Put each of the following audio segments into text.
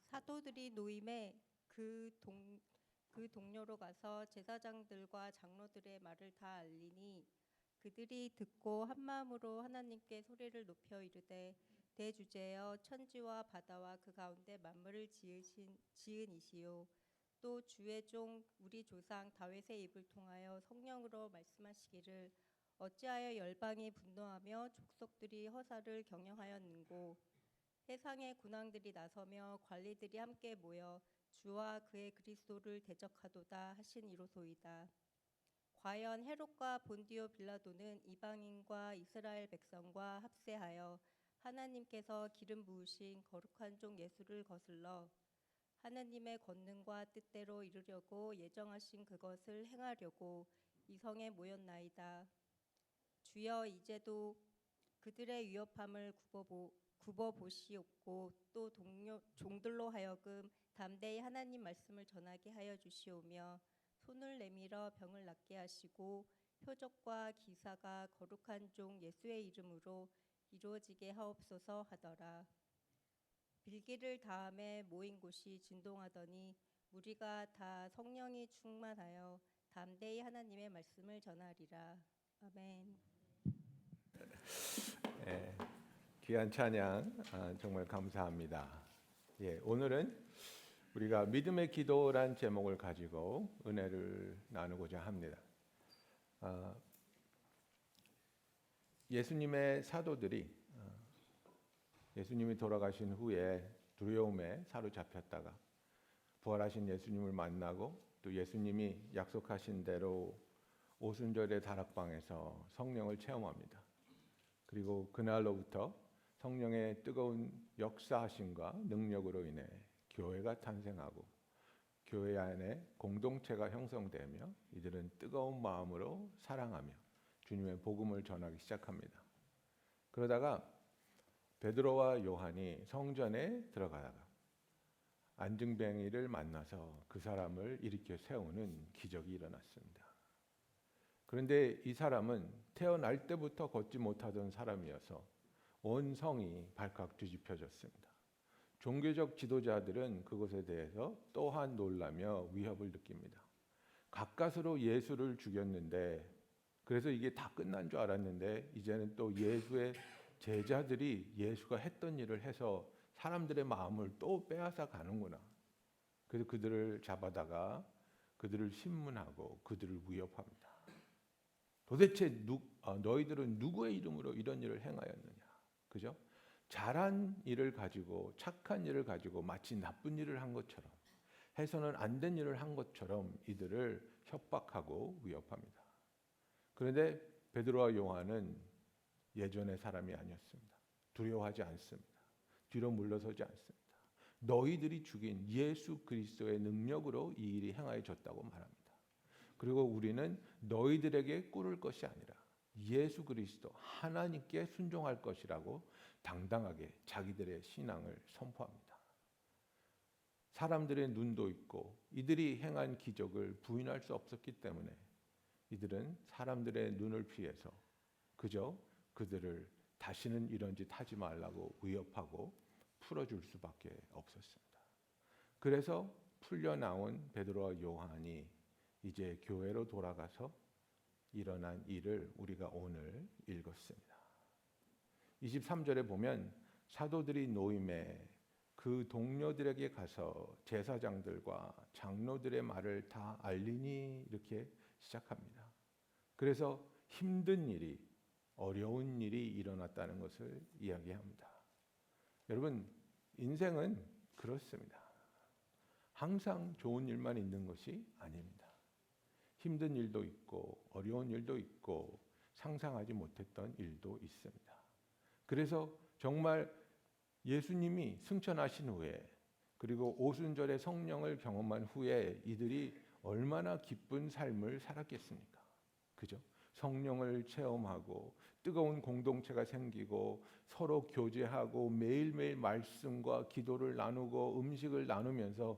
사도들이 노임에 그 동료로 가서 제사장들과 장로들의 말을 다 알리니 그들이 듣고 한 마음으로 하나님께 소리를 높여 이르되 대주제여 천지와 바다와 그 가운데 만물을 지은 이시요 또 주의 종 우리 조상 다윗의 입을 통하여 성령으로 말씀하시기를 어찌하여 열방이 분노하며 족속들이 허사를 경영하였는고 세상의 군왕들이 나서며 관리들이 함께 모여 주와 그의 그리스도를 대적하도다 하신 이로소이다. 과연 헤롯과 본디오 빌라도는 이방인과 이스라엘 백성과 합세하여 하나님께서 기름 부으신 거룩한 종 예수를 거슬러 하나님의 권능과 뜻대로 이루려고 예정하신 그것을 행하려고 이 성에 모였나이다. 주여 이제도 그들의 위협함을 굽어보시옵고 또 종들로 하여금 담대히 하나님 말씀을 전하게 하여 주시오며 손을 내밀어 병을 낫게 하시고 표적과 기사가 거룩한 종 예수의 이름으로 이루어지게 하옵소서 하더라. 빌기를 다음에 모인 곳이 진동하더니 무리가 다 성령이 충만하여 담대히 하나님의 말씀을 전하리라. 아멘. 예, 귀한 찬양 정말 감사합니다. 예, 오늘은 우리가 믿음의 기도란 제목을 가지고 은혜를 나누고자 합니다. 예수님의 사도들이 예수님이 돌아가신 후에 두려움에 사로잡혔다가 부활하신 예수님을 만나고 또 예수님이 약속하신 대로 오순절의 다락방에서 성령을 체험합니다. 그리고 그날로부터 성령의 뜨거운 역사하심과 능력으로 인해 교회가 탄생하고 교회 안에 공동체가 형성되며 이들은 뜨거운 마음으로 사랑하며 주님의 복음을 전하기 시작합니다. 그러다가 베드로와 요한이 성전에 들어가다가 안증뱅이를 만나서 그 사람을 일으켜 세우는 기적이 일어났습니다. 그런데 이 사람은 태어날 때부터 걷지 못하던 사람이어서 온 성이 발칵 뒤집혀졌습니다. 종교적 지도자들은 그것에 대해서 또한 놀라며 위협을 느낍니다. 가까스로 예수를 죽였는데 그래서 이게 다 끝난 줄 알았는데 이제는 또 예수의 제자들이 예수가 했던 일을 해서 사람들의 마음을 또 빼앗아 가는구나. 그래서 그들을 잡아다가 그들을 신문하고 그들을 위협합니다. 도대체 너희들은 누구의 이름으로 이런 일을 행하였느냐? 그죠? 잘한 일을 가지고 착한 일을 가지고 마치 나쁜 일을 한 것처럼 해서는 안 된 일을 한 것처럼 이들을 협박하고 위협합니다. 그런데 베드로와 요한은 예전의 사람이 아니었습니다. 두려워하지 않습니다. 뒤로 물러서지 않습니다. 너희들이 죽인 예수 그리스도의 능력으로 이 일이 행하여졌다고 말합니다. 그리고 우리는 너희들에게 꿇을 것이 아니라 예수 그리스도 하나님께 순종할 것이라고 당당하게 자기들의 신앙을 선포합니다. 사람들의 눈도 있고 이들이 행한 기적을 부인할 수 없었기 때문에 이들은 사람들의 눈을 피해서 그저 그들을 다시는 이런 짓 하지 말라고 위협하고 풀어줄 수밖에 없었습니다. 그래서 풀려나온 베드로와 요한이 이제 교회로 돌아가서 일어난 일을 우리가 오늘 읽었습니다. 23절에 보면 사도들이 노임에 그 동료들에게 가서 제사장들과 장로들의 말을 다 알리니 이렇게 시작합니다. 그래서 힘든 일이 어려운 일이 일어났다는 것을 이야기합니다. 여러분 인생은 그렇습니다. 항상 좋은 일만 있는 것이 아닙니다. 힘든 일도 있고 어려운 일도 있고 상상하지 못했던 일도 있습니다. 그래서 정말 예수님이 승천하신 후에 그리고 오순절의 성령을 경험한 후에 이들이 얼마나 기쁜 삶을 살았겠습니까? 그죠? 성령을 체험하고 뜨거운 공동체가 생기고 서로 교제하고 매일매일 말씀과 기도를 나누고 음식을 나누면서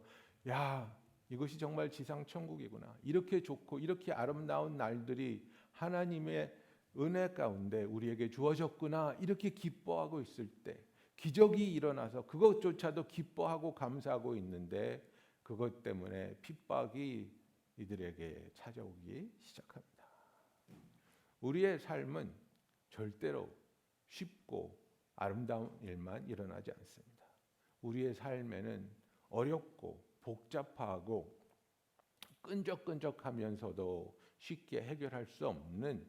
야, 이것이 정말 지상 천국이구나. 이렇게 좋고 이렇게 아름다운 날들이 하나님의 은혜 가운데 우리에게 주어졌구나. 이렇게 기뻐하고 있을 때 기적이 일어나서 그것조차도 기뻐하고 감사하고 있는데 그것 때문에 핍박이 이들에게 찾아오기 시작합니다. 우리의 삶은 절대로 쉽고 아름다운 일만 일어나지 않습니다. 우리의 삶에는 어렵고 복잡하고 끈적끈적하면서도 쉽게 해결할 수 없는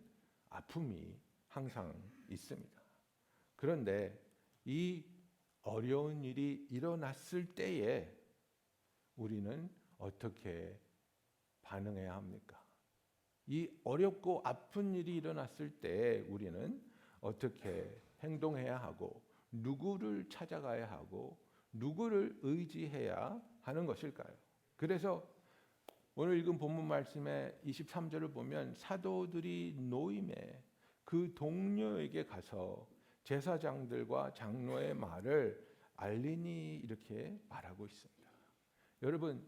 아픔이 항상 있습니다. 그런데 이 어려운 일이 일어났을 때에 우리는 어떻게 반응해야 합니까? 이 어렵고 아픈 일이 일어났을 때 우리는 어떻게 행동해야 하고 누구를 찾아가야 하고 누구를 의지해야 하는 것일까요? 그래서 오늘 읽은 본문 말씀의 23절을 보면 사도들이 노임에 그 동료에게 가서 제사장들과 장로의 말을 알리니 이렇게 말하고 있습니다. 여러분,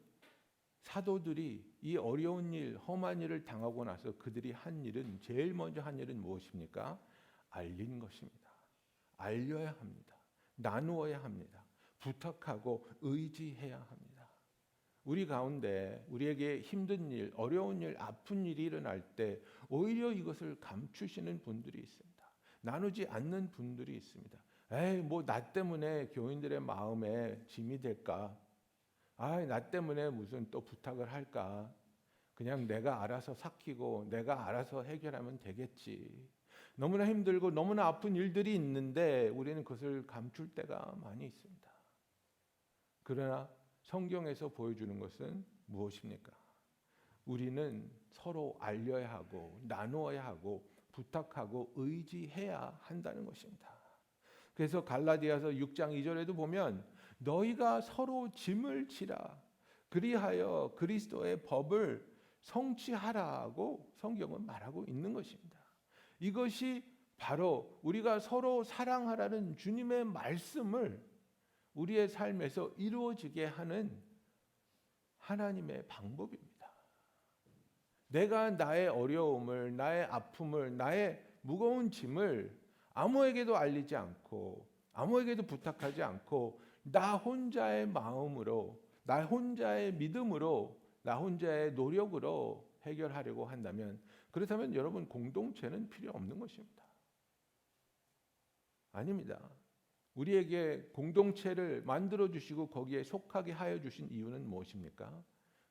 사도들이 이 어려운 일, 험한 일을 당하고 나서 그들이 한 일은 제일 먼저 한 일은 무엇입니까? 알린 것입니다. 알려야 합니다. 나누어야 합니다. 부탁하고 의지해야 합니다. 우리 가운데 우리에게 힘든 일, 어려운 일, 아픈 일이 일어날 때 오히려 이것을 감추시는 분들이 있습니다. 나누지 않는 분들이 있습니다. 에이, 뭐 나 때문에 교인들의 마음에 짐이 될까? 나 때문에 무슨 또 부탁을 할까? 그냥 내가 알아서 삭히고 내가 알아서 해결하면 되겠지. 너무나 힘들고 너무나 아픈 일들이 있는데 우리는 그것을 감출 때가 많이 있습니다. 그러나 성경에서 보여주는 것은 무엇입니까? 우리는 서로 알려야 하고 나누어야 하고 부탁하고 의지해야 한다는 것입니다. 그래서 갈라디아서 6장 2절에도 보면 너희가 서로 짐을 지라 그리하여 그리스도의 법을 성취하라고 성경은 말하고 있는 것입니다. 이것이 바로 우리가 서로 사랑하라는 주님의 말씀을 우리의 삶에서 이루어지게 하는 하나님의 방법입니다. 내가 나의 어려움을, 나의 아픔을, 나의 무거운 짐을 아무에게도 알리지 않고 아무에게도 부탁하지 않고 나 혼자의 마음으로, 나 혼자의 믿음으로, 나 혼자의 노력으로 해결하려고 한다면 그렇다면 여러분 공동체는 필요 없는 것입니다. 아닙니다. 우리에게 공동체를 만들어 주시고 거기에 속하게 하여 주신 이유는 무엇입니까?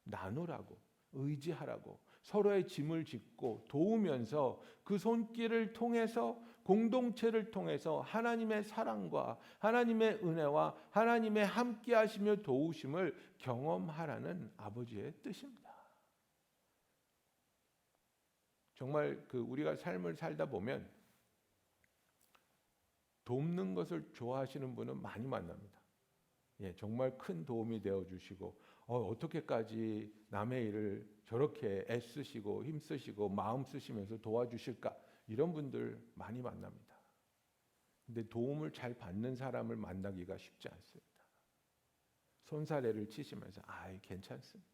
나누라고, 의지하라고, 서로의 짐을 짓고 도우면서 그 손길을 통해서 공동체를 통해서 하나님의 사랑과 하나님의 은혜와 하나님의 함께 하시며 도우심을 경험하라는 아버지의 뜻입니다. 정말 우리가 삶을 살다 보면 돕는 것을 좋아하시는 분은 많이 만납니다. 정말 큰 도움이 되어 주시고 어떻게까지 남의 일을 저렇게 애쓰시고 힘쓰시고 마음 쓰시면서 도와주실까 이런 분들 많이 만납니다. 근데 도움을 잘 받는 사람을 만나기가 쉽지 않습니다. 손사래를 치시면서 괜찮습니다.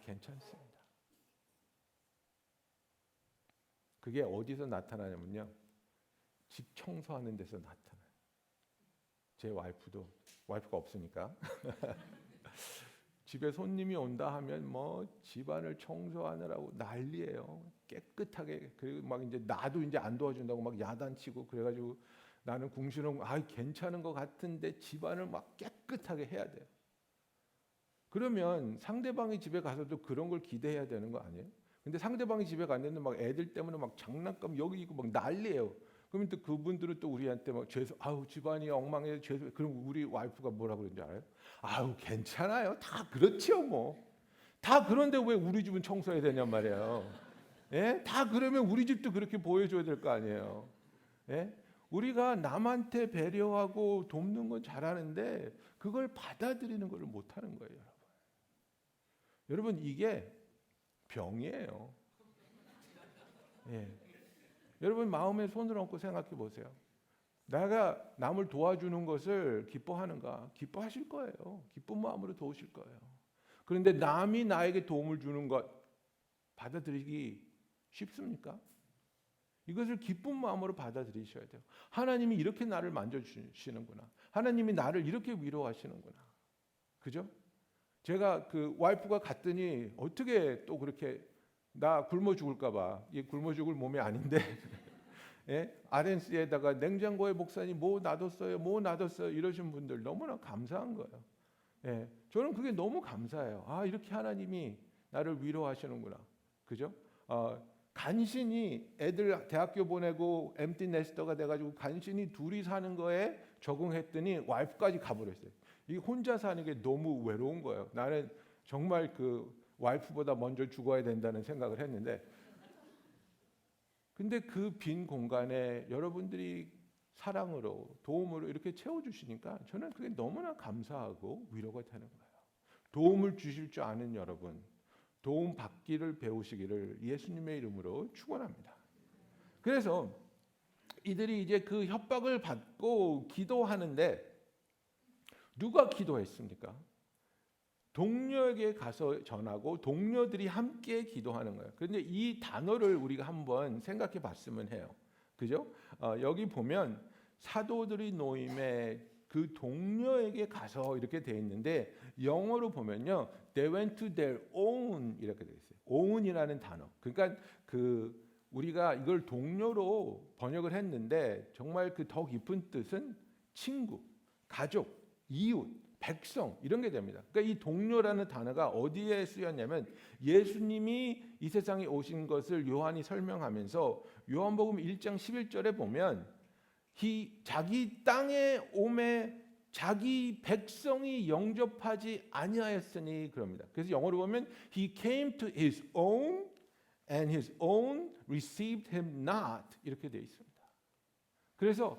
괜찮습니다. 그게 어디서 나타나냐면요. 집 청소하는 데서 나타나요. 제 와이프가 없으니까 집에 손님이 온다 하면 뭐 집안을 청소하느라고 난리예요. 깨끗하게. 그리고 막 이제 나도 이제 안 도와준다고 막 야단치고 그래가지고 나는 궁시렁 괜찮은 것 같은데 집안을 막 깨끗하게 해야 돼요. 그러면 상대방의 집에 가서도 그런 걸 기대해야 되는 거 아니에요? 근데 상대방의 집에 갔는데 막 애들 때문에 막 장난감 여기 있고 막 난리예요. 그러면 또 그분들은 또 우리한테 막 집안이 엉망해 그럼 우리 와이프가 뭐라 그러는지 알아요? 괜찮아요. 다 그렇지요 뭐. 다 그런데 왜 우리 집은 청소해야 되냔 말이에요. 다 그러면 우리 집도 그렇게 보여줘야 될 거 아니에요. 우리가 남한테 배려하고 돕는 건 잘하는데 그걸 받아들이는 걸 못하는 거예요, 여러분. 여러분 이게 병이에요. 여러분 마음에 손을 얹고 생각해 보세요. 내가 남을 도와주는 것을 기뻐하는가? 기뻐하실 거예요. 기쁜 마음으로 도우실 거예요. 그런데 남이 나에게 도움을 주는 것 받아들이기 쉽습니까? 이것을 기쁜 마음으로 받아들이셔야 돼요. 하나님이 이렇게 나를 만져주시는구나. 하나님이 나를 이렇게 위로하시는구나. 그죠? 제가 그 와이프가 갔더니 어떻게 또 그렇게 나 굶어 죽을까 봐. 이 굶어 죽을 몸이 아닌데 예? RNC에다가 냉장고에 목사님 뭐 놔뒀어요. 뭐 놔뒀어요. 이러신 분들 너무나 감사한 거예요. 예, 저는 그게 너무 감사해요. 아, 이렇게 하나님이 나를 위로하시는구나. 그죠? 간신히 애들 대학교 보내고 엠티 네스터가 돼가지고 간신히 둘이 사는 거에 적응했더니 와이프까지 가버렸어요. 이 혼자 사는 게 너무 외로운 거예요. 나는 정말 그 와이프보다 먼저 죽어야 된다는 생각을 했는데, 근데 그 빈 공간에 여러분들이 사랑으로 도움으로 이렇게 채워주시니까 저는 그게 너무나 감사하고 위로가 되는 거예요. 도움을 주실 줄 아는 여러분, 도움 받기를 배우시기를 예수님의 이름으로 축원합니다. 그래서 이들이 이제 그 협박을 받고 기도하는데 누가 기도했습니까? 동료에게 가서 전하고 동료들이 함께 기도하는 거예요. 그런데 이 단어를 우리가 한번 생각해 봤으면 해요. 그죠? 여기 보면 사도들이 모임에 그 동료에게 가서 이렇게 돼 있는데 영어로 보면요, they went to their own 이렇게 돼 있어요. own이라는 단어. 그러니까 그 우리가 이걸 동료로 번역을 했는데 정말 그 더 깊은 뜻은 친구, 가족, 이웃, 백성 이런 게 됩니다. 그러니까 이 동료라는 단어가 어디에 쓰였냐면 예수님이 이 세상에 오신 것을 요한이 설명하면서 요한복음 1장 11절에 보면 자기 땅에 오매 자기 백성이 영접하지 아니하였으니 그럽니다. 그래서 영어로 보면 He came to His own and His own received Him not 이렇게 되어 있습니다. 그래서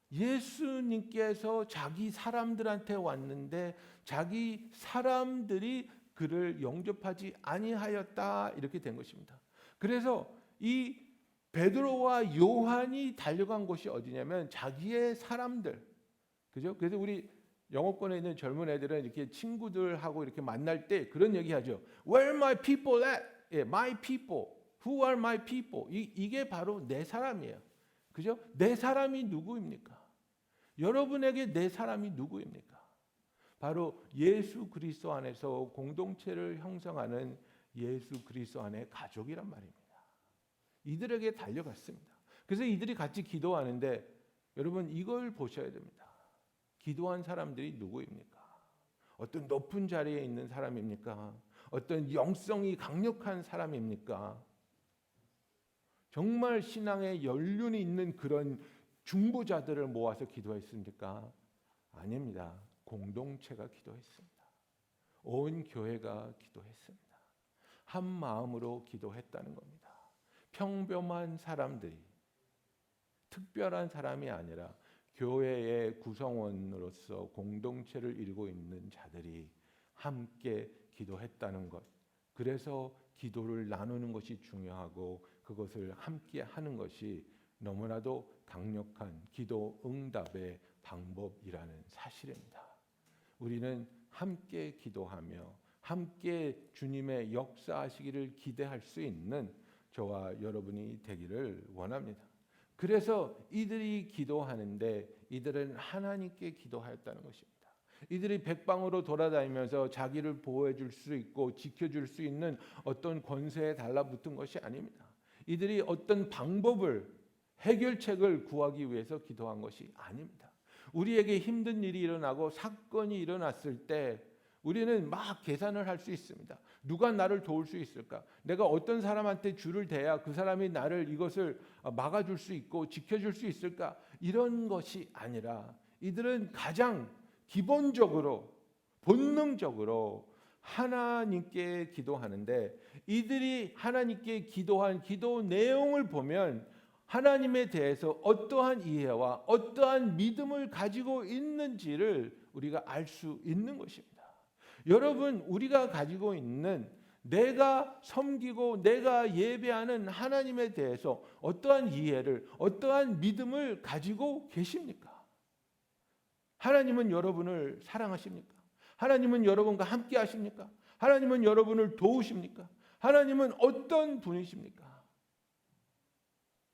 예수님께서 자기 사람들한테 왔는데 자기 사람들이 그를 영접하지 아니하였다 이렇게 된 것입니다. 그래서 이 베드로와 요한이 달려간 곳이 어디냐면 자기의 사람들, 그죠? 그래서 우리 영어권에 있는 젊은 애들은 이렇게 친구들하고 이렇게 만날 때 그런 얘기하죠. Where are my people at? 예, my people. Who are my people? 이게 바로 내 사람이에요. 그죠? 내 사람이 누구입니까? 여러분에게 내 사람이 누구입니까? 바로 예수 그리스도 안에서 공동체를 형성하는 예수 그리스도 안의 가족이란 말입니다. 이들에게 달려갔습니다. 그래서 이들이 같이 기도하는데 여러분 이걸 보셔야 됩니다. 기도한 사람들이 누구입니까? 어떤 높은 자리에 있는 사람입니까? 어떤 영성이 강력한 사람입니까? 정말 신앙의 연륜이 있는 그런 중보자들을 모아서 기도했습니까? 아닙니다. 공동체가 기도했습니다. 온 교회가 기도했습니다. 한 마음으로 기도했다는 겁니다. 평범한 사람들이, 특별한 사람이 아니라 교회의 구성원으로서 공동체를 이루고 있는 자들이 함께 기도했다는 것. 그래서 기도를 나누는 것이 중요하고 그것을 함께 하는 것이 너무나도 강력한 기도 응답의 방법이라는 사실입니다. 우리는 함께 기도하며 함께 주님의 역사하시기를 기대할 수 있는 저와 여러분이 되기를 원합니다. 그래서 이들이 기도하는데 이들은 하나님께 기도하였다는 것입니다. 이들이 백방으로 돌아다니면서 자기를 보호해 줄 수 있고 지켜줄 수 있는 어떤 권세에 달라붙은 것이 아닙니다. 이들이 어떤 방법을 해결책을 구하기 위해서 기도한 것이 아닙니다. 우리에게 힘든 일이 일어나고 사건이 일어났을 때 우리는 막 계산을 할 수 있습니다. 누가 나를 도울 수 있을까? 내가 어떤 사람한테 줄을 대야 그 사람이 나를 이것을 막아줄 수 있고 지켜줄 수 있을까? 이런 것이 아니라 이들은 가장 기본적으로 본능적으로 하나님께 기도하는데 이들이 하나님께 기도한 기도 내용을 보면 하나님에 대해서 어떠한 이해와 어떠한 믿음을 가지고 있는지를 우리가 알 수 있는 것입니다. 여러분, 우리가 가지고 있는 내가 섬기고 내가 예배하는 하나님에 대해서 어떠한 이해를, 어떠한 믿음을 가지고 계십니까? 하나님은 여러분을 사랑하십니까? 하나님은 여러분과 함께 하십니까? 하나님은 여러분을 도우십니까? 하나님은 어떤 분이십니까?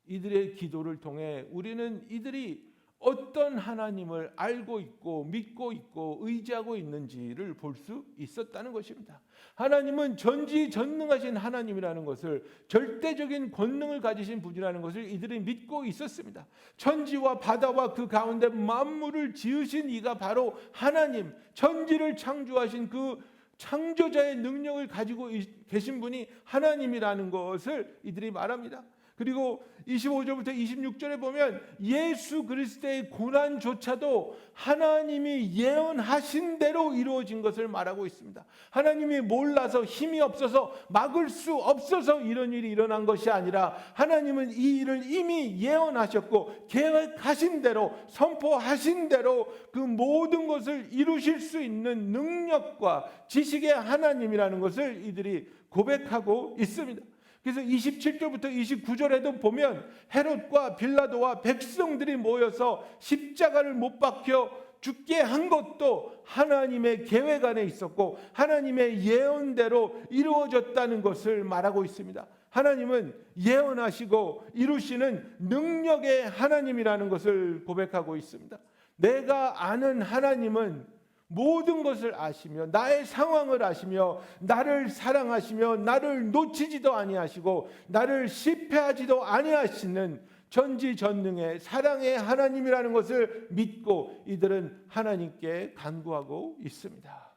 이들의 기도를 통해 우리는 이들이 어떤 하나님을 알고 있고 믿고 있고 의지하고 있는지를 볼 수 있었다는 것입니다. 하나님은 전지전능하신 하나님이라는 것을, 절대적인 권능을 가지신 분이라는 것을 이들이 믿고 있었습니다. 천지와 바다와 그 가운데 만물을 지으신 이가 바로 하나님, 천지를 창조하신 그 창조자의 능력을 가지고 계신 분이 하나님이라는 것을 이들이 말합니다. 그리고 25절부터 26절에 보면 예수 그리스도의 고난조차도 하나님이 예언하신 대로 이루어진 것을 말하고 있습니다. 하나님이 몰라서 힘이 없어서 막을 수 없어서 이런 일이 일어난 것이 아니라 하나님은 이 일을 이미 예언하셨고 계획하신 대로, 선포하신 대로 그 모든 것을 이루실 수 있는 능력과 지식의 하나님이라는 것을 이들이 고백하고 있습니다. 그래서 27절부터 29절에도 보면 헤롯과 빌라도와 백성들이 모여서 십자가를 못 박혀 죽게 한 것도 하나님의 계획 안에 있었고 하나님의 예언대로 이루어졌다는 것을 말하고 있습니다. 하나님은 예언하시고 이루시는 능력의 하나님이라는 것을 고백하고 있습니다. 내가 아는 하나님은 모든 것을 아시며 나의 상황을 아시며 나를 사랑하시며 나를 놓치지도 아니하시고 나를 실패하지도 아니하시는 전지전능의 사랑의 하나님이라는 것을 믿고 이들은 하나님께 간구하고 있습니다.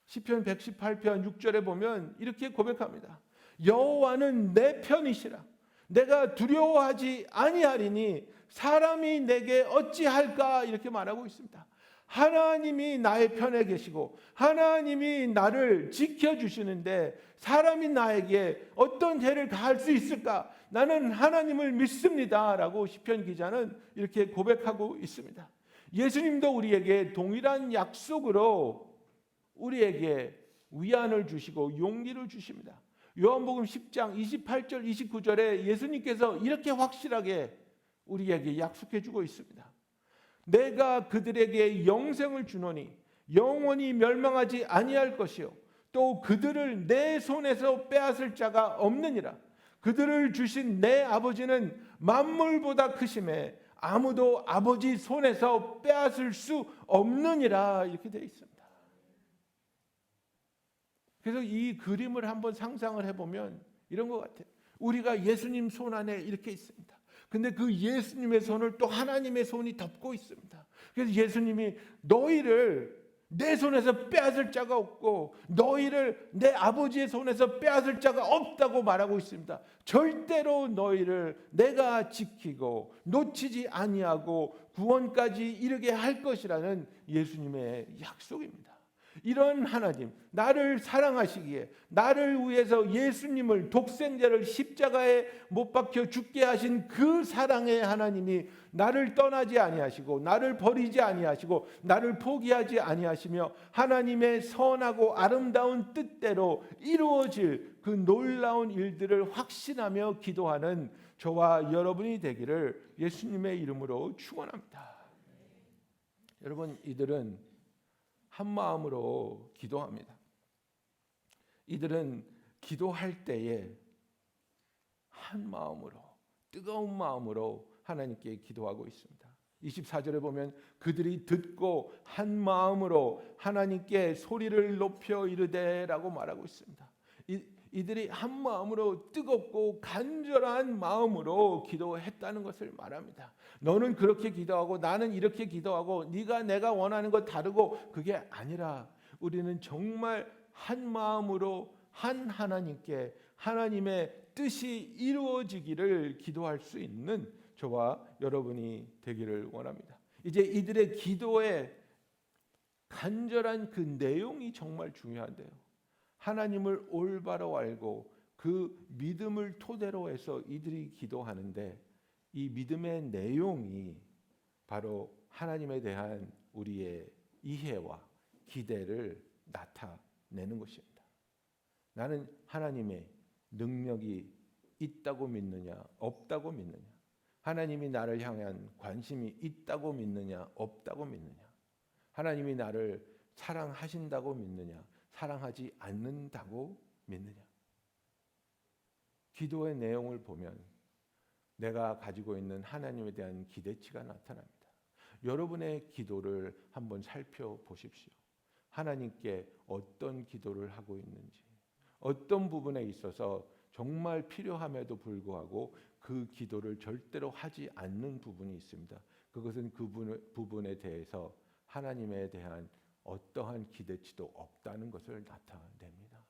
시편 118편 6절에 보면 이렇게 고백합니다. 여호와는 내 편이시라. 내가 두려워하지 아니하리니 사람이 내게 어찌할까, 이렇게 말하고 있습니다. 하나님이 나의 편에 계시고 하나님이 나를 지켜주시는데 사람이 나에게 어떤 해를 가할 수 있을까? 나는 하나님을 믿습니다 라고 시편 기자는 이렇게 고백하고 있습니다. 예수님도 우리에게 동일한 약속으로 우리에게 위안을 주시고 용기를 주십니다. 요한복음 10장 28절 29절에 예수님께서 이렇게 확실하게 우리에게 약속해 주고 있습니다. 내가 그들에게 영생을 주노니 영원히 멸망하지 아니할 것이요 또 그들을 내 손에서 빼앗을 자가 없느니라. 그들을 주신 내 아버지는 만물보다 크심에 아무도 아버지 손에서 빼앗을 수 없느니라, 이렇게 되어 있습니다. 그래서 이 그림을 한번 상상을 해보면 이런 것 같아요. 우리가 예수님 손 안에 이렇게 있습니다. 근데 그 예수님의 손을 또 하나님의 손이 덮고 있습니다. 그래서 예수님이 너희를 내 손에서 빼앗을 자가 없고 너희를 내 아버지의 손에서 빼앗을 자가 없다고 말하고 있습니다. 절대로 너희를 내가 지키고 놓치지 아니하고 구원까지 이르게 할 것이라는 예수님의 약속입니다. 이런 하나님, 나를 사랑하시기에 나를 위해서 예수님을 독생자를 십자가에 못 박혀 죽게 하신 그 사랑의 하나님이 나를 떠나지 아니하시고 나를 버리지 아니하시고 나를 포기하지 아니하시며 하나님의 선하고 아름다운 뜻대로 이루어질 그 놀라운 일들을 확신하며 기도하는 저와 여러분이 되기를 예수님의 이름으로 축원합니다. 여러분, 이들은 한 마음으로 기도합니다. 이들은 기도할 때에 한 마음으로, 뜨거운 마음으로 하나님께 기도하고 있습니다. 24절에 보면 그들이 듣고 한 마음으로 하나님께 소리를 높여 이르되라고 말하고 있습니다. 이들이 한 마음으로 뜨겁고 간절한 마음으로 기도했다는 것을 말합니다. 너는 그렇게 기도하고 나는 이렇게 기도하고 네가 내가 원하는 것 다르고 그게 아니라 우리는 정말 한 마음으로 한 하나님께 하나님의 뜻이 이루어지기를 기도할 수 있는 저와 여러분이 되기를 원합니다. 이제 이들의 기도의 간절한 그 내용이 정말 중요한데요. 하나님을 올바로 알고 그 믿음을 토대로 해서 이들이 기도하는데 이 믿음의 내용이 바로 하나님에 대한 우리의 이해와 기대를 나타내는 것입니다. 나는 하나님의 능력이 있다고 믿느냐 없다고 믿느냐, 하나님이 나를 향한 관심이 있다고 믿느냐 없다고 믿느냐, 하나님이 나를 사랑하신다고 믿느냐 사랑하지 않는다고 믿느냐. 기도의 내용을 보면 내가 가지고 있는 하나님에 대한 기대치가 나타납니다. 여러분의 기도를 한번 살펴보십시오. 하나님께 어떤 기도를 하고 있는지, 어떤 부분에 있어서 정말 필요함에도 불구하고 그 기도를 절대로 하지 않는 부분이 있습니다. 그것은 그 부분에 대해서 하나님에 대한 어떠한 기대치도 없다는 것을 나타냅니다.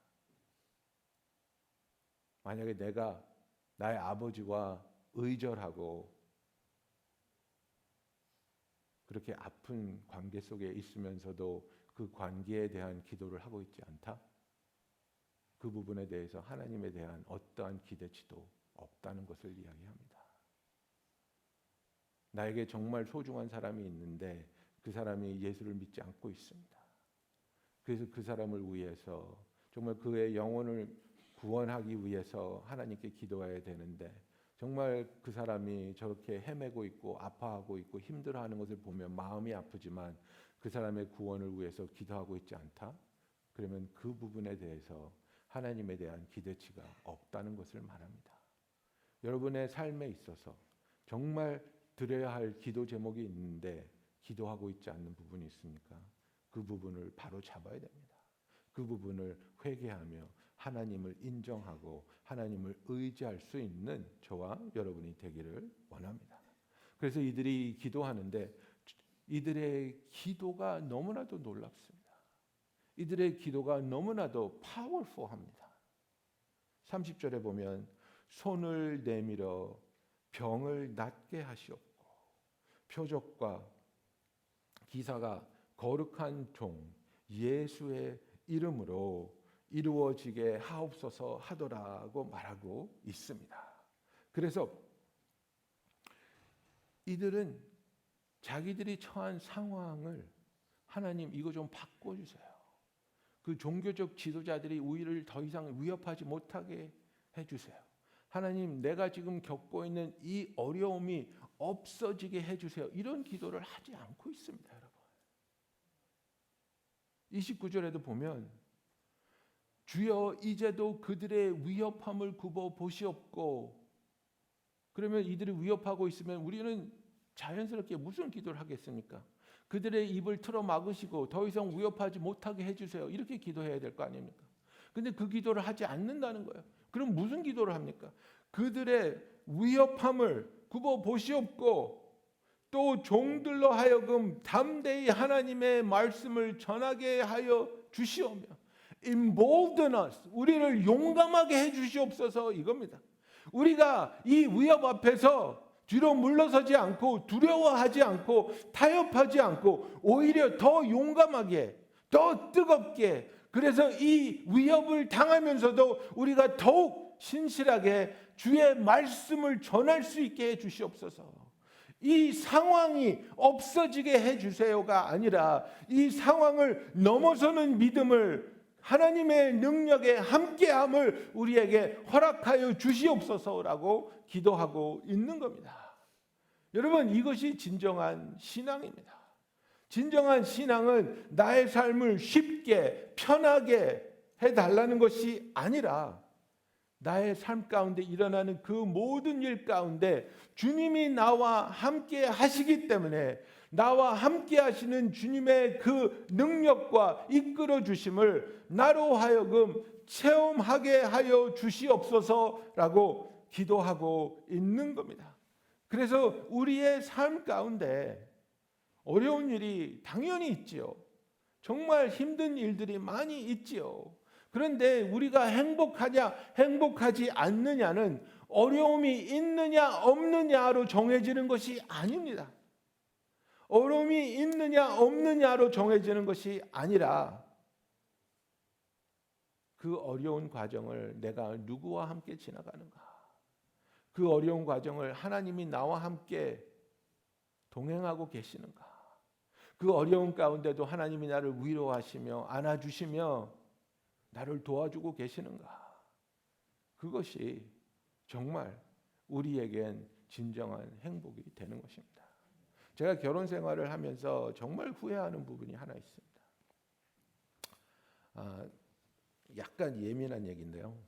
만약에 내가 나의 아버지와 의절하고 그렇게 아픈 관계 속에 있으면서도 그 관계에 대한 기도를 하고 있지 않다? 그 부분에 대해서 하나님에 대한 어떠한 기대치도 없다는 것을 이야기합니다. 나에게 정말 소중한 사람이 있는데 그 사람이 예수를 믿지 않고 있습니다. 그래서 그 사람을 위해서 정말 그의 영혼을 구원하기 위해서 하나님께 기도해야 되는데 정말 그 사람이 저렇게 헤매고 있고 아파하고 있고 힘들어하는 것을 보면 마음이 아프지만 그 사람의 구원을 위해서 기도하고 있지 않다? 그러면 그 부분에 대해서 하나님에 대한 기대치가 없다는 것을 말합니다. 여러분의 삶에 있어서 정말 드려야 할 기도 제목이 있는데 기도하고 있지 않는 부분이 있습니까? 그 부분을 바로 잡아야 됩니다. 그 부분을 회개하며 하나님을 인정하고 하나님을 의지할 수 있는 저와 여러분이 되기를 원합니다. 그래서 이들이 기도하는데 이들의 기도가 너무나도 놀랍습니다. 이들의 기도가 너무나도 파워풀합니다. 30절에 보면 손을 내밀어 병을 낫게 하시옵고 표적과 기사가 거룩한 종 예수의 이름으로 이루어지게 하옵소서 하더라고 말하고 있습니다. 그래서 이들은 자기들이 처한 상황을 하나님 이거 좀 바꿔주세요. 그 종교적 지도자들이 우리를 더 이상 위협하지 못하게 해주세요. 하나님 내가 지금 겪고 있는 이 어려움이 없어지게 해주세요. 이런 기도를 하지 않고 있습니다. 여러분 29절에도 보면 주여 이제도 그들의 위협함을 굽어 보시옵고 그러면 이들이 위협하고 있으면 우리는 자연스럽게 무슨 기도를 하겠습니까? 그들의 입을 틀어 막으시고 더 이상 위협하지 못하게 해주세요. 이렇게 기도해야 될 거 아닙니까? 근데 그 기도를 하지 않는다는 거예요. 그럼 무슨 기도를 합니까? 그들의 위협함을 굽어 보시옵고 또 종들로 하여금 담대히 하나님의 말씀을 전하게 하여 주시오며 embolden us 우리를 용감하게 해 주시옵소서 이겁니다. 우리가 이 위협 앞에서 뒤로 물러서지 않고 두려워하지 않고 타협하지 않고 오히려 더 용감하게 더 뜨겁게 그래서 이 위협을 당하면서도 우리가 더욱 신실하게 주의 말씀을 전할 수 있게 해 주시옵소서. 이 상황이 없어지게 해 주세요가 아니라 이 상황을 넘어서는 믿음을 하나님의 능력에 함께함을 우리에게 허락하여 주시옵소서라고 기도하고 있는 겁니다. 여러분 이것이 진정한 신앙입니다. 진정한 신앙은 나의 삶을 쉽게 편하게 해달라는 것이 아니라 나의 삶 가운데 일어나는 그 모든 일 가운데 주님이 나와 함께 하시기 때문에 나와 함께 하시는 주님의 그 능력과 이끌어 주심을 나로 하여금 체험하게 하여 주시옵소서라고 기도하고 있는 겁니다. 그래서 우리의 삶 가운데 어려운 일이 당연히 있지요. 정말 힘든 일들이 많이 있지요. 그런데 우리가 행복하냐 행복하지 않느냐는 어려움이 있느냐 없느냐로 정해지는 것이 아닙니다. 어려움이 있느냐 없느냐로 정해지는 것이 아니라 그 어려운 과정을 내가 누구와 함께 지나가는가, 그 어려운 과정을 하나님이 나와 함께 동행하고 계시는가, 그 어려운 가운데도 하나님이 나를 위로하시며 안아주시며 나를 도와주고 계시는가, 그것이 정말 우리에겐 진정한 행복이 되는 것입니다. 제가 결혼 생활을 하면서 정말 후회하는 부분이 하나 있습니다. 약간 예민한 얘기인데요.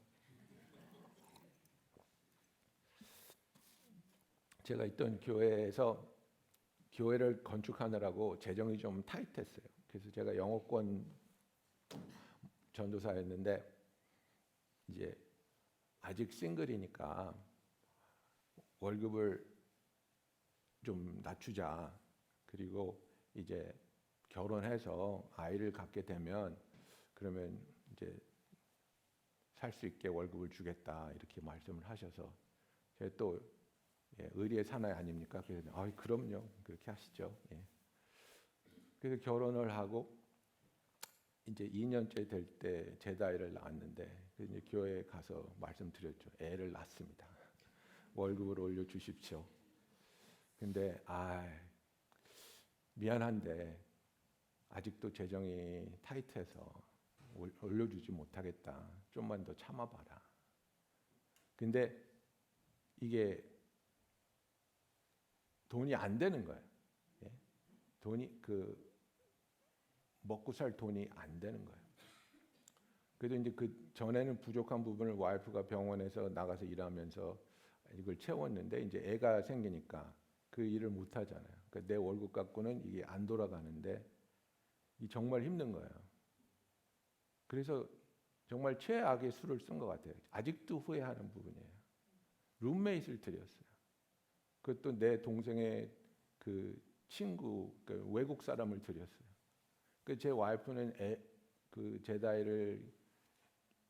제가 있던 교회에서 교회를 건축하느라고 재정이 좀 타이트했어요. 그래서 제가 영어권 전도사였는데 이제 아직 싱글이니까 월급을 좀 낮추자. 그리고 이제 결혼해서 아이를 갖게 되면 그러면 이제 살 수 있게 월급을 주겠다 이렇게 말씀을 하셔서 제가 또 의리의 사나이 아닙니까? 그래서 그럼요 그렇게 하시죠. 예. 그래서 결혼을 하고 이제 2년째 될 때 제 아이를 낳았는데 이제 교회에 가서 말씀드렸죠. 애를 낳습니다. 월급을 올려 주십시오. 근데 미안한데 아직도 재정이 타이트해서 올려주지 못하겠다. 좀만 더 참아봐라. 근데 이게 돈이 안 되는 거예요. 예? 돈이 먹고 살 돈이 안 되는 거예요. 그래도 이제 그 전에는 부족한 부분을 와이프가 병원에서 나가서 일하면서 이걸 채웠는데 이제 애가 생기니까 그 일을 못 하잖아요. 그러니까 내 월급 갖고는 이게 안 돌아가는데 이 정말 힘든 거예요. 그래서 정말 최악의 수를 쓴 것 같아요. 아직도 후회하는 부분이에요. 룸메이트를 들였어요. 그것도 내 동생의 그 친구, 그 외국 사람을 들였어요. 그 제 와이프는 제 아이를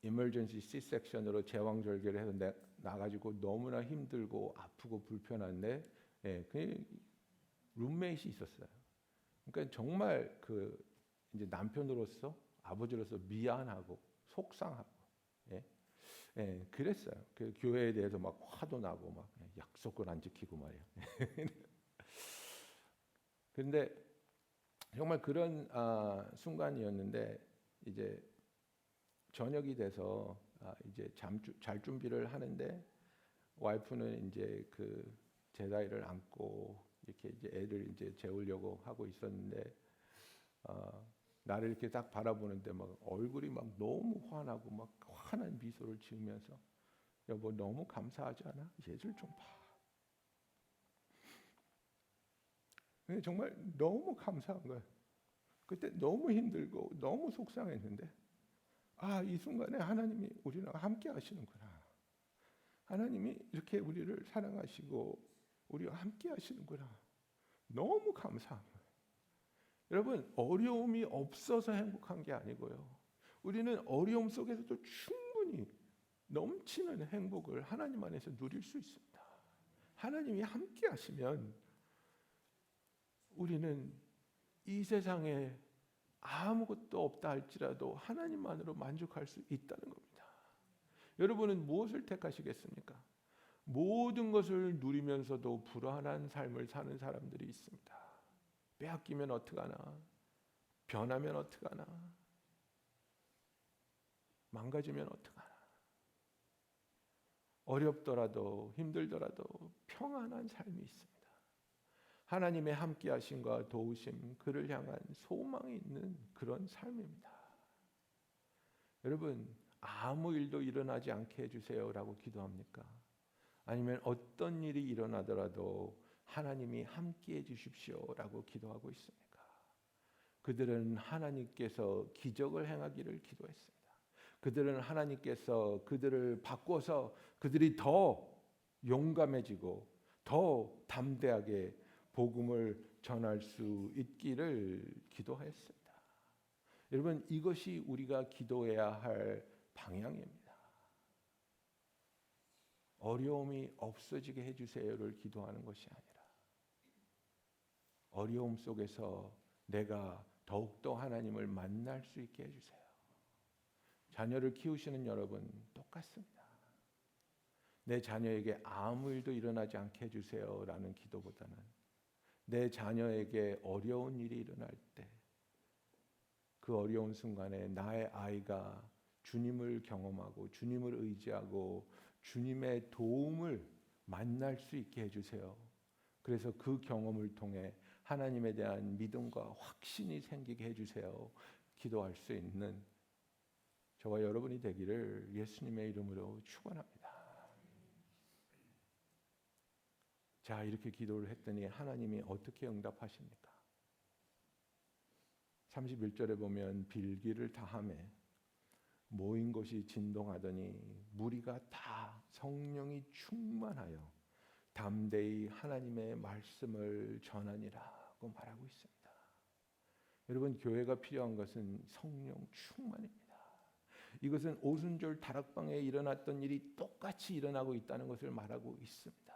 이머전시 C-섹션으로 제왕절개를 해서 나가지고 너무나 힘들고 아프고 불편한데, 그 룸메이트이 있었어요. 그러니까 정말 이제 남편으로서 아버지로서 미안하고 속상하고, 그랬어요. 그 교회에 대해서 막 화도 나고 막 약속을 안 지키고 말이야. 그런데 정말 그런 순간이었는데 이제 저녁이 돼서 이제 잘 준비를 하는데 와이프는 이제 제 아이를 안고 이렇게 이제 애를 이제 재우려고 하고 있었는데 나를 이렇게 딱 바라보는데 막 얼굴이 막 너무 환하고 막 환한 미소를 지으면서 여보 너무 감사하지 않아? 얘들 좀 봐. 근데 정말 너무 감사한 거예요. 그때 너무 힘들고 너무 속상했는데 이 순간에 하나님이 우리랑 함께 하시는구나. 하나님이 이렇게 우리를 사랑하시고 우리와 함께 하시는구나. 너무 감사한 거예요. 여러분 어려움이 없어서 행복한 게 아니고요. 우리는 어려움 속에서도 충분히 넘치는 행복을 하나님 안에서 누릴 수 있습니다. 하나님이 함께 하시면 우리는 이 세상에 아무것도 없다 할지라도 하나님만으로 만족할 수 있다는 겁니다. 여러분은 무엇을 택하시겠습니까? 모든 것을 누리면서도 불안한 삶을 사는 사람들이 있습니다. 빼앗기면 어떡하나? 변하면 어떡하나? 망가지면 어떡하나? 어렵더라도 힘들더라도 평안한 삶이 있습니다. 하나님의 함께하심과 도우심, 그를 향한 소망이 있는 그런 삶입니다. 여러분 아무 일도 일어나지 않게 해주세요라고 기도합니까? 아니면 어떤 일이 일어나더라도 하나님이 함께해 주십시오라고 기도하고 있습니까? 그들은 하나님께서 기적을 행하기를 기도했습니다. 그들은 하나님께서 그들을 바꿔서 그들이 더 용감해지고 더 담대하게 복음을 전할 수 있기를 기도했습니다. 여러분 이것이 우리가 기도해야 할 방향입니다. 어려움이 없어지게 해주세요를 기도하는 것이 아니라 어려움 속에서 내가 더욱더 하나님을 만날 수 있게 해주세요. 자녀를 키우시는 여러분 똑같습니다. 내 자녀에게 아무 일도 일어나지 않게 해주세요라는 기도보다는 내 자녀에게 어려운 일이 일어날 때 그 어려운 순간에 나의 아이가 주님을 경험하고 주님을 의지하고 주님의 도움을 만날 수 있게 해주세요. 그래서 그 경험을 통해 하나님에 대한 믿음과 확신이 생기게 해주세요. 기도할 수 있는 저와 여러분이 되기를 예수님의 이름으로 축원합니다. 자, 이렇게 기도를 했더니 하나님이 어떻게 응답하십니까? 31절에 보면 빌기를 다하매 모인 곳이 진동하더니 무리가 다 성령이 충만하여 담대히 하나님의 말씀을 전하니라고 말하고 있습니다. 여러분, 교회가 필요한 것은 성령 충만입니다. 이것은 오순절 다락방에 일어났던 일이 똑같이 일어나고 있다는 것을 말하고 있습니다.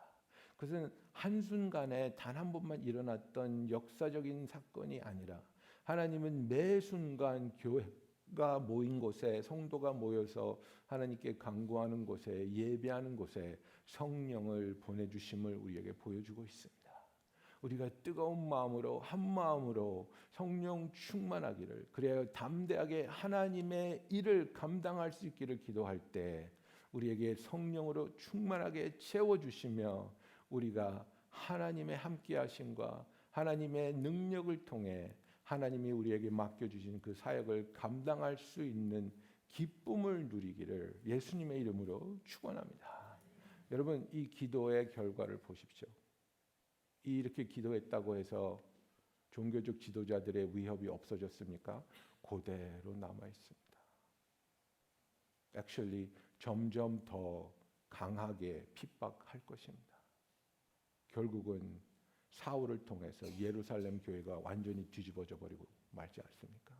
그것은 한순간에 단 한 번만 일어났던 역사적인 사건이 아니라 하나님은 매 순간 교회가 모인 곳에, 성도가 모여서 하나님께 간구하는 곳에, 예배하는 곳에 성령을 보내주심을 우리에게 보여주고 있습니다. 우리가 뜨거운 마음으로, 한 마음으로 성령 충만하기를, 그래야 담대하게 하나님의 일을 감당할 수 있기를 기도할 때 우리에게 성령으로 충만하게 채워주시며 우리가 하나님의 함께하심과 하나님의 능력을 통해 하나님이 우리에게 맡겨주신 그 사역을 감당할 수 있는 기쁨을 누리기를 예수님의 이름으로 축원합니다. 여러분, 이 기도의 결과를 보십시오. 이렇게 기도했다고 해서 종교적 지도자들의 위협이 없어졌습니까? 그대로 남아 있습니다. Actually 점점 더 강하게 핍박할 것입니다. 결국은 사울을 통해서 예루살렘 교회가 완전히 뒤집어져 버리고 말지 않습니까?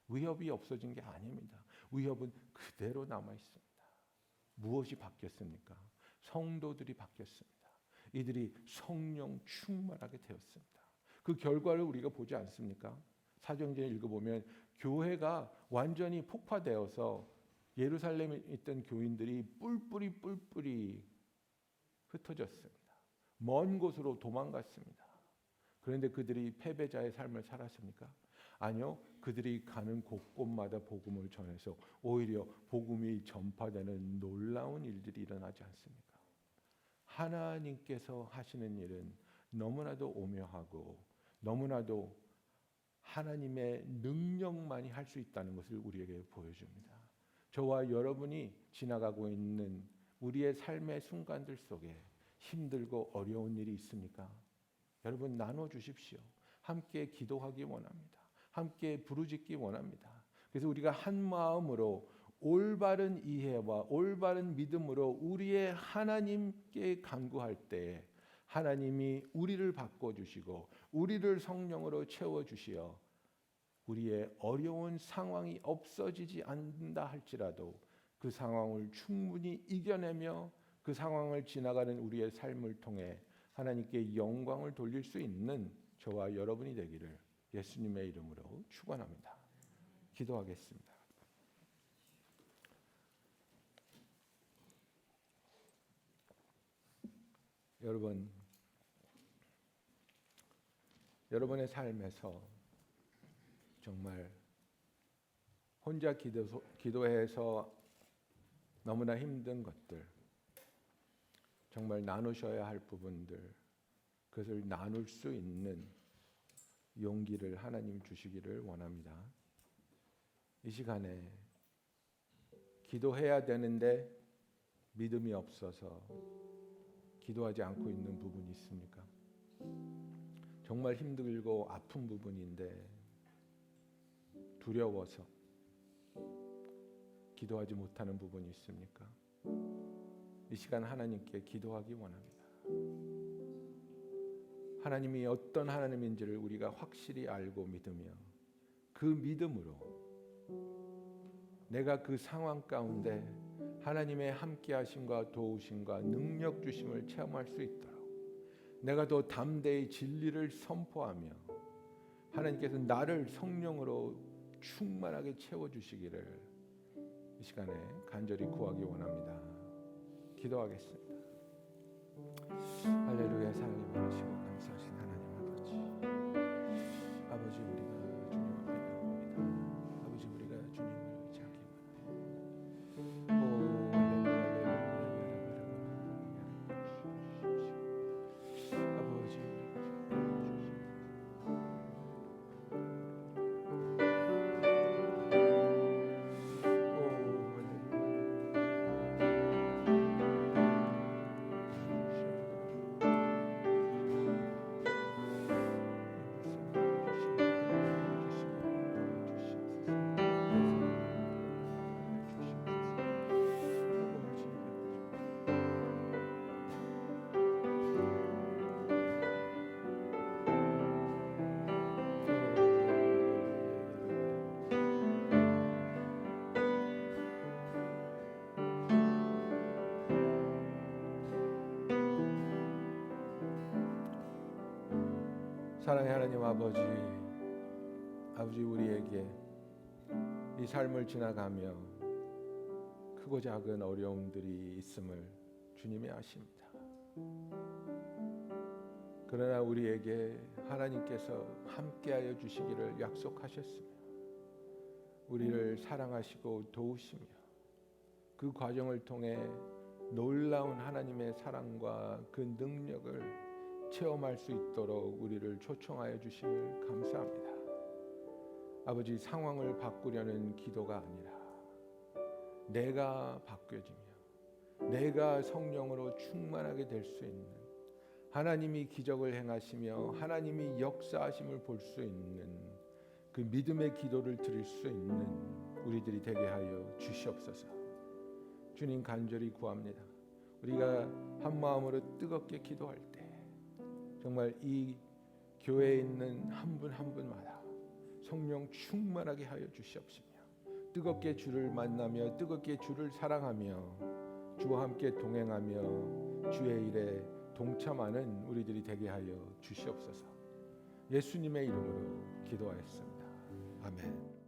위협이 없어진 게 아닙니다. 위협은 그대로 남아 있습니다. 무엇이 바뀌었습니까? 성도들이 바뀌었습니다. 이들이 성령 충만하게 되었습니다. 그 결과를 우리가 보지 않습니까? 사도행전 읽어보면 교회가 완전히 폭파되어서 예루살렘에 있던 교인들이 뿔뿔이 흩어졌습니다. 먼 곳으로 도망갔습니다. 그런데 그들이 패배자의 삶을 살았습니까? 아니요. 그들이 가는 곳곳마다 복음을 전해서 오히려 복음이 전파되는 놀라운 일들이 일어나지 않습니까? 하나님께서 하시는 일은 너무나도 오묘하고 너무나도 하나님의 능력만이 할 수 있다는 것을 우리에게 보여줍니다. 저와 여러분이 지나가고 있는 우리의 삶의 순간들 속에 힘들고 어려운 일이 있습니까? 여러분, 나눠주십시오. 함께 기도하기 원합니다. 함께 부르짖기 원합니다. 그래서 우리가 한 마음으로 올바른 이해와 올바른 믿음으로 우리의 하나님께 간구할 때 하나님이 우리를 바꿔주시고 우리를 성령으로 채워주시어 우리의 어려운 상황이 없어지지 않는다 할지라도 그 상황을 충분히 이겨내며 그 상황을 지나가는 우리의 삶을 통해 하나님께 영광을 돌릴 수 있는 저와 여러분이 되기를 예수님의 이름으로 축원합니다. 기도하겠습니다. 여러분, 여러분의 삶에서 정말 혼자 기도해서 너무나 힘든 것들, 정말 나누셔야 할 부분들, 그것을 나눌 수 있는 용기를 하나님 주시기를 원합니다. 이 시간에 기도해야 되는데 믿음이 없어서 기도하지 않고 있는 부분이 있습니까? 정말 힘들고 아픈 부분인데 두려워서 기도하지 못하는 부분이 있습니까? 이 시간 하나님께 기도하기 원합니다. 하나님이 어떤 하나님인지를 우리가 확실히 알고 믿으며 그 믿음으로 내가 그 상황 가운데 하나님의 함께하심과 도우심과 능력 주심을 체험할 수 있도록 내가 더 담대히 진리를 선포하며 하나님께서 나를 성령으로 충만하게 채워주시기를 이 시간에 간절히 구하기 원합니다. 기도하겠습니다. 할렐루야. 사랑이 많으시고 감사하신 하나님 아버지, 우리가 주님 앞에 나옵니다. 아버지, 우리가 주님을 의지하기 원합니다. 오 할렐루야. 아버지, 사랑의 하나님 아버지, 우리에게 이 삶을 지나가며 크고 작은 어려움들이 있음을 주님이 아십니다. 그러나 우리에게 하나님께서 함께하여 주시기를 약속하셨으며 우리를 사랑하시고 도우시며 그 과정을 통해 놀라운 하나님의 사랑과 그 능력을 체험할 수 있도록 우리를 초청하여 주심을 감사합니다. 아버지, 상황을 바꾸려는 기도가 아니라 내가 바뀌어지며 내가 성령으로 충만하게 될 수 있는, 하나님이 기적을 행하시며 하나님이 역사하심을 볼 수 있는 그 믿음의 기도를 드릴 수 있는 우리들이 되게 하여 주시옵소서. 주님, 간절히 구합니다. 우리가 한 마음으로 뜨겁게 기도할 때 정말 이 교회에 있는 한 분 한 분마다 성령 충만하게 하여 주시옵시며 뜨겁게 주를 만나며 뜨겁게 주를 사랑하며 주와 함께 동행하며 주의 일에 동참하는 우리들이 되게 하여 주시옵소서. 예수님의 이름으로 기도하였습니다. 아멘.